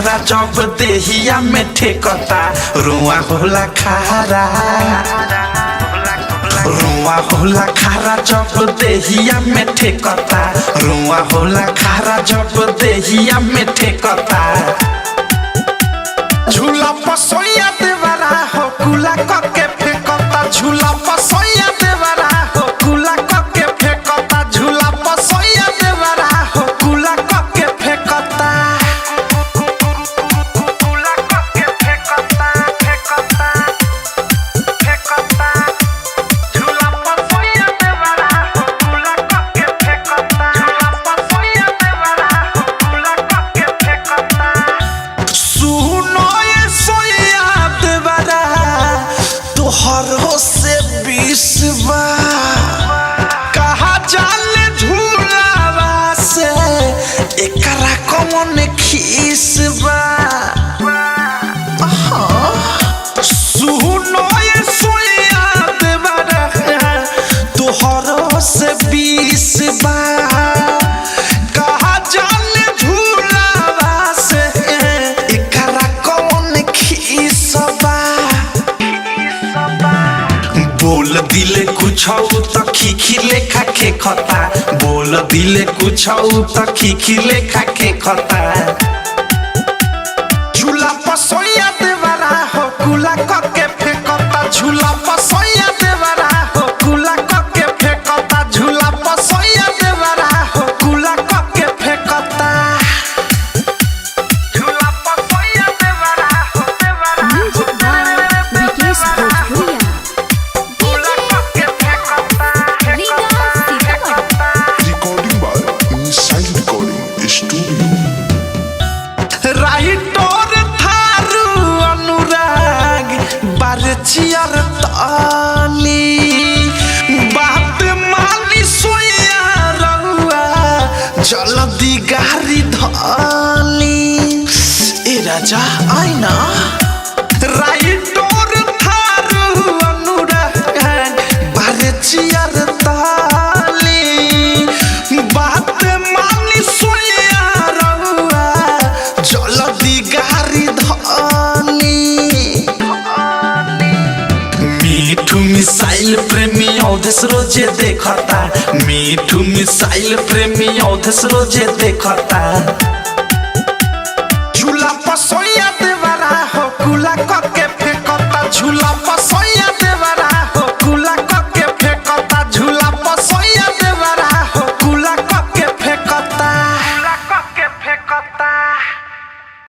खारा जब देहिया में ठेकता रुआ होला खारा रुआ होला खारा जब देहिया में ठेकता रुआ होला खारा जब देहिया में ठेकता झूला पसोया देवरा हो कुला कके फेंकता झूला पसोया देवरा हो कुला कके फेंकता झूला पसोया देवरा हो कुला कके फेंकता कुला कके फेंकता फेंकता फेंकता झूला पसोया देवरा हो कुला कके फेंकता झूला पसोया देवरा हो कुला कके फेंकता सुनो तोहरो से 20 कहा जाले झूलावा से एकरा कौन खीस बा सुनो ये सोया देवरा तोहरो से 20 कहा जाले झूलावा से एकरा कौन खीस बा बोल दिले कुछ त खिखी लेखा के खता बोल दिले कुछ त खिखी लेखा के खता झूला पसोया देवरा हो कुला कके फेंकता झूला पसोया देवरा हो कुला कके फेंकता झूला पसोया देवरा हो कुला कके फेंकता झूला पसोया देवरा हो देवरा विकेश भोजपुरिया राइटर थारू अनुराग बारचियर ताली बात मानी सोया रहुआ जल्दी गाड़ी धाली ए राजा आईना राइटर थारू अनुराग बारचियर ताली बात मानी सोया रहुआ जल्दी गाड़ी धानी मीठू मिसाइल प्रेमी औधस रोजे देखता मीठू मिसाइल प्रेमी औधस रोजे देखता